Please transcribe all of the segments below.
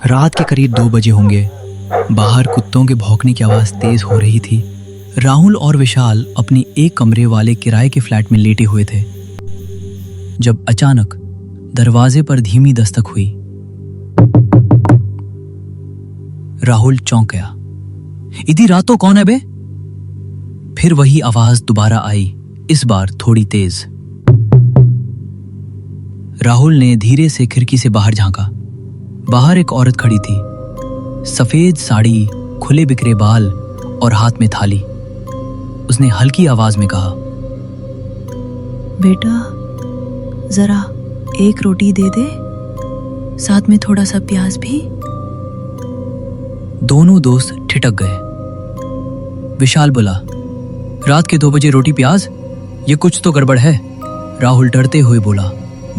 रात के करीब 2 बजे होंगे। बाहर कुत्तों के भौंकने की आवाज़ तेज हो रही थी। राहुल और विशाल अपनी एक कमरे वाले किराए के फ्लैट में लेटे हुए थे जब अचानक दरवाजे पर धीमी दस्तक हुई। राहुल चौंक गया। इतनी रात तो कौन है बे? फिर वही आवाज दोबारा आई, इस बार थोड़ी तेज। राहुल ने धीरे से खिड़की से बाहर झांका। बाहर एक औरत खड़ी थी, सफेद साड़ी, खुले बिखरे बाल और हाथ में थाली। उसने हल्की आवाज में कहा, बेटा जरा एक रोटी दे दे, साथ में थोड़ा सा प्याज भी। दोनों दोस्त ठिठक गए। विशाल बोला, रात के 2 बजे रोटी प्याज? ये कुछ तो गड़बड़ है। राहुल डरते हुए बोला,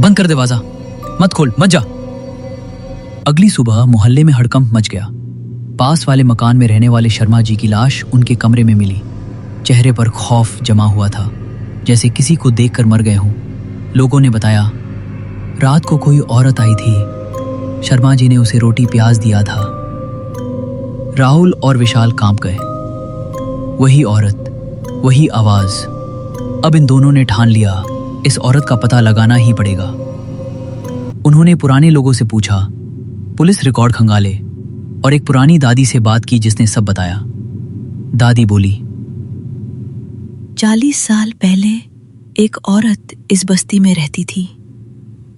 बंद कर दरवाजा, मत खोल, मत जा। अगली सुबह मोहल्ले में हड़कंप मच गया। पास वाले मकान में रहने वाले शर्मा जी की लाश उनके कमरे में मिली। चेहरे पर खौफ जमा हुआ था, जैसे किसी को देखकर मर गए हों। लोगों ने बताया, रात को कोई औरत आई थी, शर्मा जी ने उसे रोटी प्याज दिया था। राहुल और विशाल कांप गए। वही औरत, वही आवाज। अब इन दोनों ने ठान लिया, इस औरत का पता लगाना ही पड़ेगा। उन्होंने पुराने लोगों से पूछा, पुलिस रिकॉर्ड खंगाले और एक पुरानी दादी से बात की जिसने सब बताया। दादी बोली, 40 साल पहले एक औरत इस बस्ती में रहती थी।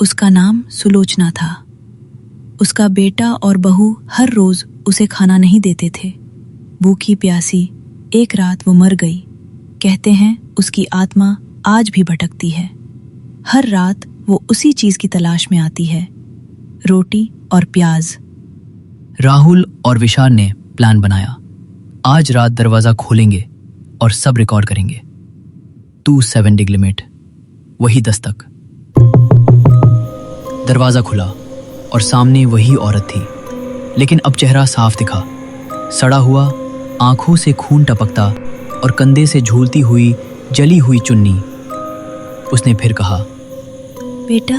उसका नाम सुलोचना था। उसका बेटा और बहू हर रोज उसे खाना नहीं देते थे। भूखी प्यासी एक रात वो मर गई। कहते हैं उसकी आत्मा आज भी भटकती है। हर रात वो उसी चीज की तलाश में आती है, रोटी और प्याज। राहुल और विशाल ने प्लान बनाया। आज रात दरवाजा खोलेंगे और सब रिकॉर्ड करेंगे। 27 डिग्री लिमिट, वही दस्तक। दरवाजा खुला और सामने वही औरत थी, लेकिन अब चेहरा साफ दिखा। सड़ा हुआ, आंखों से खून टपकता और कंधे से झूलती हुई जली हुई चुन्नी। उसने फिर कहा, बेटा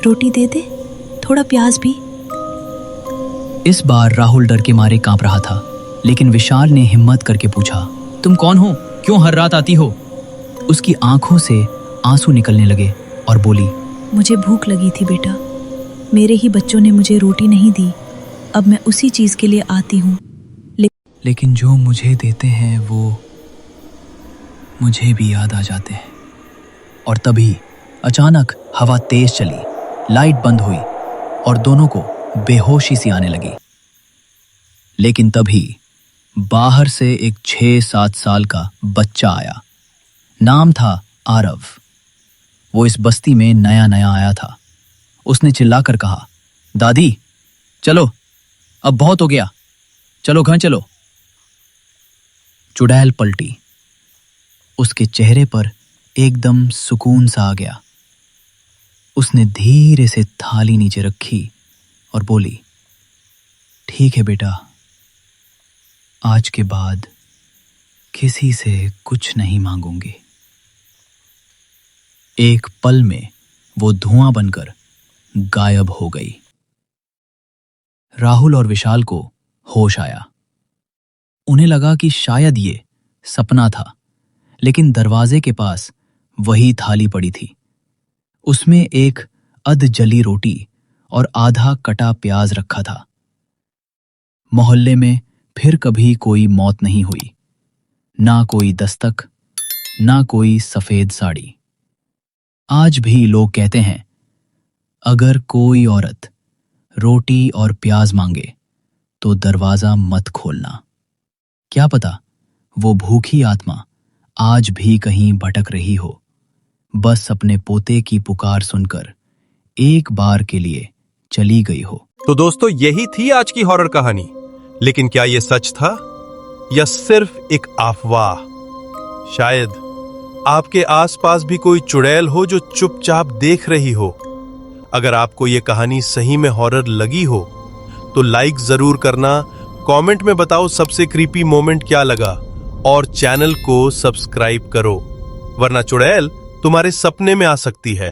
रोटी दे दे, थोड़ा प्याज भी। इस बार राहुल डर के मारे कांप रहा था, लेकिन विशाल ने हिम्मत करके पूछा, तुम कौन हो? क्यों हर रात आती हो? उसकी आंखों से आंसू निकलने लगे और बोली, मुझे भूख लगी थी बेटा, मेरे ही बच्चों ने मुझे रोटी नहीं दी। अब मैं उसी चीज के लिए आती हूँ। लेकिन जो मुझे देते हैं वो मुझे भी याद आ जाते हैं। और तभी अचानक हवा तेज चली, लाइट बंद हुई और दोनों को बेहोशी सी आने लगी। लेकिन तभी बाहर से एक 6-7 साल का बच्चा आया। नाम था आरव। वो इस बस्ती में नया नया आया था। उसने चिल्लाकर कहा, दादी चलो, अब बहुत हो गया, चलो घर चलो। चुड़ैल पलटी। उसके चेहरे पर एकदम सुकून सा आ गया। उसने धीरे से थाली नीचे रखी और बोली, ठीक है बेटा, आज के बाद किसी से कुछ नहीं मांगूंगी। एक पल में वो धुआं बनकर गायब हो गई। राहुल और विशाल को होश आया। उन्हें लगा कि शायद ये सपना था, लेकिन दरवाजे के पास वही थाली पड़ी थी। उसमें एक अध जली रोटी और आधा कटा प्याज रखा था। मोहल्ले में फिर कभी कोई मौत नहीं हुई, ना कोई दस्तक, ना कोई सफेद साड़ी। आज भी लोग कहते हैं, अगर कोई औरत रोटी और प्याज मांगे तो दरवाजा मत खोलना। क्या पता वो भूखी आत्मा आज भी कहीं भटक रही हो, बस अपने पोते की पुकार सुनकर एक बार के लिए चली गई हो। तो दोस्तों, यही थी आज की हॉरर कहानी। लेकिन क्या यह सच था या सिर्फ एक अफवाह? शायद आपके आसपास भी कोई चुड़ैल हो जो चुपचाप देख रही हो। अगर आपको यह कहानी सही में हॉरर लगी हो तो लाइक जरूर करना, कमेंट में बताओ सबसे क्रीपी मोमेंट क्या लगा और चैनल को सब्सक्राइब करो, वरना चुड़ैल तुम्हारे सपने में आ सकती है।